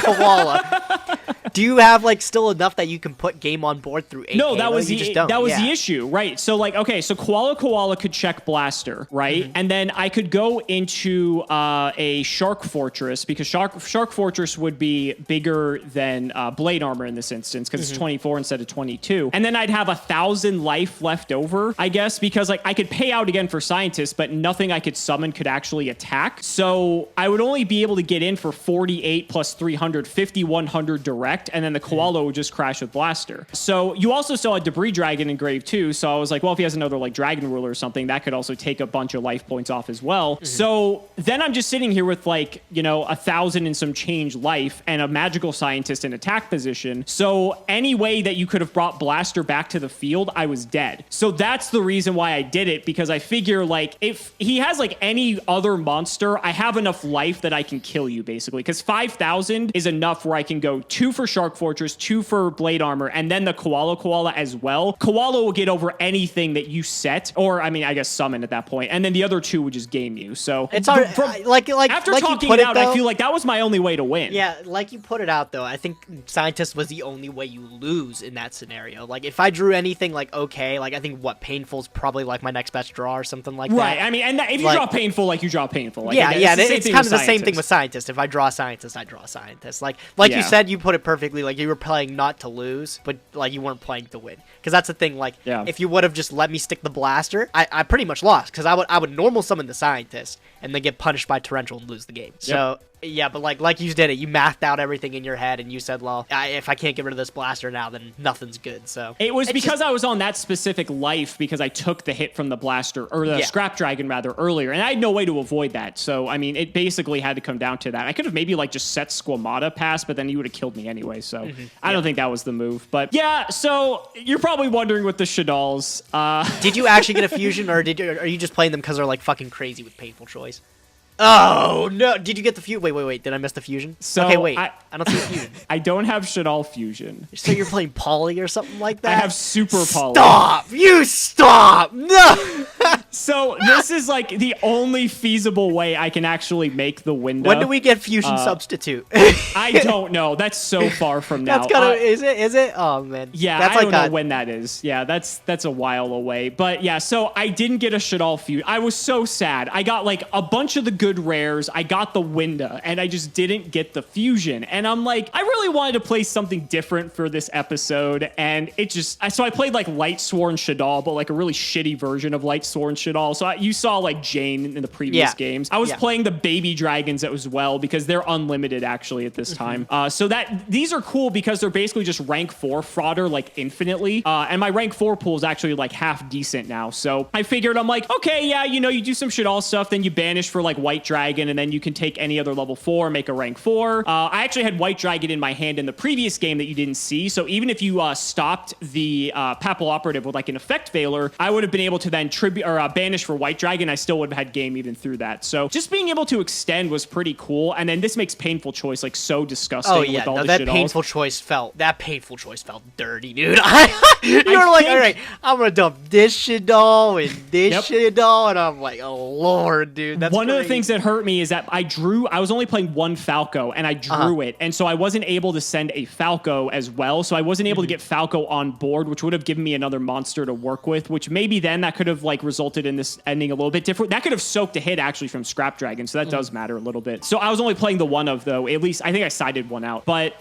do you have like still enough that you can put game on board through 8? No, that was the issue, right? So like, okay, so Koala could check Blaster, right? And then I could go into a Shark Fortress because Shark Fortress would be bigger than Blade Armor in this instance because it's 24 instead of 22. And then I'd have 1,000 life left over, I guess, because like I could pay out again for Scientists, but nothing I could summon could actually attack. So I would only be able to get in for 48 plus 300, 5,100 direct, and then the Koala would just crash with Blaster. So you also saw a Debris Dragon engraved too, so I was like, well, if he has another like Dragon Ruler or something, that could also take a bunch of life points off as well. So then I'm just sitting here with like, 1,000 and some change life and a Magical Scientist in attack position. So any way that you could have brought Blaster back to the field, I was dead. So that's the reason why I did it, because I figure like if he has like any other monster, I have enough life that I can kill you basically, because 5,000 is enough where I can go 2 for Shark Fortress, 2 for Blade Armor, and then the Koala as well. Koala will get over anything that you set, or I mean, I guess summon at that point, and then the other 2 would just game you. So it's hard. After talking it out, I feel like that was my only way to win. Yeah, like you put it out though, I think Scientist was the only way you lose in that scenario. Like if I drew anything like okay, like I think Painful's probably like my next best draw or something like that. Right. I mean, and if you draw Painful, like you draw Painful. Like, it's kind of the same thing with Scientist. If I draw Scientist, I draw Scientist. Like you said, you put it perfectly. Like you were playing not to lose, but like you weren't playing to win. Because that's the thing. Like if you would have just let me stick the Blaster, I pretty much lost. Because I would normal summon the Scientist and then get punished by Torrential and lose the game. So. Yeah, but like you did it. You mathed out everything in your head, and you said, well, if I can't get rid of this Blaster now, then nothing's good. So it was because I was on that specific life because I took the hit from the Blaster, or the Scrap Dragon rather, earlier, and I had no way to avoid that. So, I mean, it basically had to come down to that. I could have maybe like just set Squamata past, but then you would have killed me anyway. So I don't think that was the move. But yeah, so you're probably wondering with the Shadals. Did you actually get a fusion, or are you just playing them because they're like fucking crazy with Painful Choice? Oh, no. Did you get the fusion? Wait. Did I miss the fusion? So okay, wait. I don't see the fusion. I don't have Shadal fusion. So you're playing Poly or something like that? I have Super Poly. Stop! You stop! No! So this is like the only feasible way I can actually make the window. When do we get fusion substitute? I don't know. That's so far from now. That's gotta, is it? Oh, man. Yeah, that's I don't know when that is. Yeah, that's a while away. But yeah, so I didn't get a Shadal fusion. I was so sad. I got like a bunch of the good good rares. I got the Winda, and I just didn't get the Fusion. And I'm like, I really wanted to play something different for this episode, and it just... So I played like Lightsworn Shaddoll, but like a really shitty version of Lightsworn Shaddoll. So you saw like Jane in the previous games. I was playing the baby dragons as well because they're unlimited actually at this time. So these are cool because they're basically just rank 4 fodder like infinitely. And my rank 4 pool is actually like half decent now. So I figured, I'm like, okay, yeah, you know, you do some Shaddoll stuff, then you banish for like White Dragon, and then you can take any other level 4, make a rank 4. I actually had White Dragon in my hand in the previous game that you didn't see. So even if you stopped the Papal Operative with like an Effect Veiler, I would have been able to then banish for White Dragon. I still would have had game even through that. So just being able to extend was pretty cool. And then this makes Painful Choice like so disgusting. Oh yeah, with all no, the that Shaddolls. painful choice felt dirty, dude. You were like, all right, I'm gonna dump this Shaddoll and this Shaddoll, and I'm like, oh lord, dude. That's one of the things that hurt me is that I was only playing one Falco, and I drew it, and so I wasn't able to send a Falco as well. So I wasn't able to get Falco on board, which would have given me another monster to work with. Which maybe then that could have like resulted in this ending a little bit different. That could have soaked a hit actually from Scrap Dragon, so that does matter a little bit. So I was only playing the one of though. At least I think I sided one out. But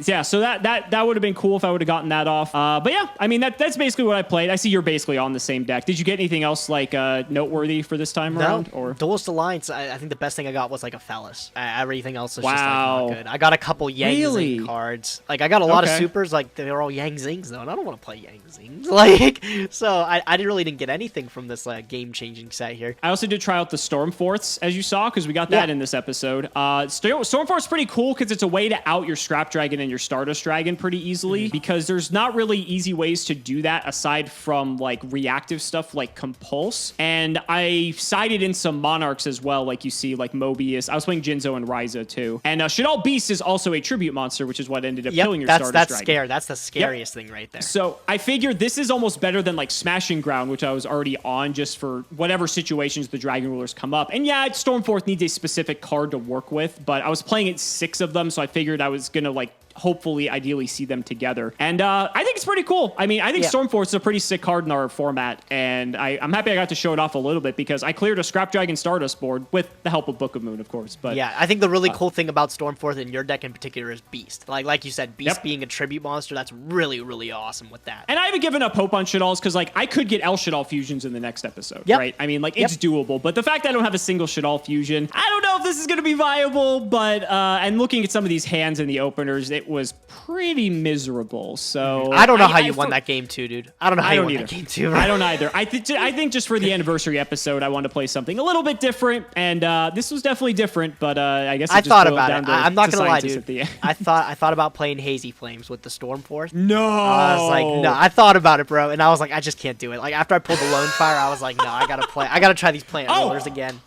yeah, so that would have been cool if I would have gotten that off. But yeah, I mean that's basically what I played. I see you're basically on the same deck. Did you get anything else like noteworthy for this time around? Or Duelist Alliance, I think the best thing I got was like a Phallus. Everything else was just like not good. I got a couple Yang Zing cards. Like I got a lot of supers. Like they're all Yang Zings though, and I don't want to play Yang Zings. Like so, I really didn't get anything from this game-changing set here. I also did try out the Stormforths, as you saw, because we got that in this episode. Stormforth's pretty cool because it's a way to out your Scrap Dragon and your Stardust Dragon pretty easily, because there's not really easy ways to do that aside from like reactive stuff like Compulse. And I sided in some Monarchs as well, like you see, like Mobius. I was playing Jinzo and Ryza too. And Shaddoll Beast is also a tribute monster, which is what ended up killing your Stardust Dragon. That's the scariest thing right there. So I figured this is almost better than like Smashing Ground, which I was already on just for whatever situations the Dragon Rulers come up. And yeah, Stormforth needs a specific card to work with, but I was playing it 6 of them, so I figured I was gonna like hopefully ideally see them together. And I think it's pretty cool. I mean, I think Stormforth is a pretty sick card in our format, and I'm happy I got to show it off a little bit because I cleared a Scrap Dragon Stardust board with the help of Book of Moon, of course. But yeah, I think the really cool thing about Stormforth in your deck in particular is Beast. Like you said, Beast being a tribute monster, that's really, really awesome with that. And I haven't given up hope on Shaddolls because like I could get El Shaddoll fusions in the next episode, right? I mean, like it's doable, but the fact that I don't have a single Shaddoll fusion, I don't know if this is going to be viable, but and looking at some of these hands in the openers, it was pretty miserable. So I don't know how you won that game too, dude. I don't know how you won that game too. I don't either. I think just for the anniversary episode, I want to play something a little bit different, and this was definitely different. But I guess I thought about it. I'm not gonna lie, dude. I thought about playing Hazy Flames with the Stormforth. No, I was like, no. I thought about it, bro, and I was like, I just can't do it. Like after I pulled the Lone Fire, I was like, no, I gotta try these Plant Rollers again.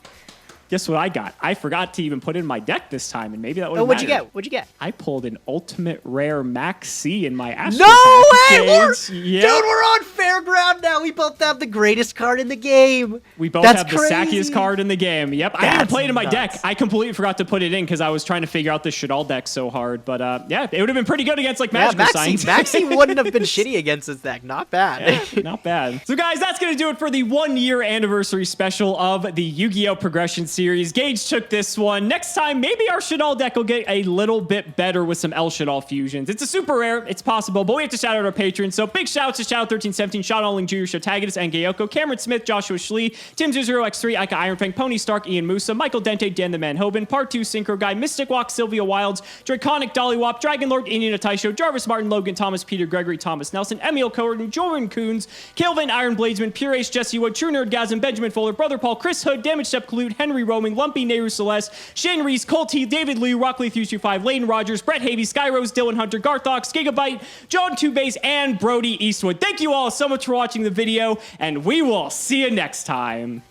Guess what I got? I forgot to even put in my deck this time, and maybe that would have What'd you get? What'd you get? I pulled an ultimate rare Max C in my Astral. No way! Dude, we're on fair ground now. We both have the greatest card in the game. We both have the sackiest card in the game. Yep, I didn't play it in my deck. I completely forgot to put it in because I was trying to figure out the Shaddoll deck so hard. But yeah, it would have been pretty good against like Magical Science. Maxi wouldn't have been shitty against this deck. Not bad. Yeah, not bad. So guys, that's going to do it for the 1-year anniversary special of the Yu-Gi-Oh! Progression Series. Gage took this one. Next time, maybe our Shaddoll deck will get a little bit better with some El Shaddoll fusions. It's a super rare. It's possible, but we have to shout out our patrons. So big shouts to Shadow1317, Sean Olling Jr., Shotagatus, and Gayoko, Cameron Smith, Joshua Schlee, Tim00x3, Ika Ironfang, Pony Stark, Ian Musa, Michael Dente, Dan the Man Hoban, Part 2 Synchro Guy, Mystic Walk, Sylvia Wilds, Draconic Dollywop, Dragon Lord, Indian Taisho, Jarvis Martin, Logan Thomas, Peter Gregory, Thomas Nelson, Emil Cohen, Jordan Coons, Kelvin Iron Bladesman, Pure Ace, Jesse Wood, True Nerdgasm, Benjamin Fuller, Brother Paul, Chris Hood, Damage Step Collude, Henry Roaming, Lumpy, Nehru Celeste, Shane Reese, Cole T, David Liu, Rockley 325, Layden Rogers, Brett Havey, Skyrose, Dylan Hunter, Garthox, Gigabyte, John Tubase, and Brody Eastwood. Thank you all so much for watching the video, and we will see you next time.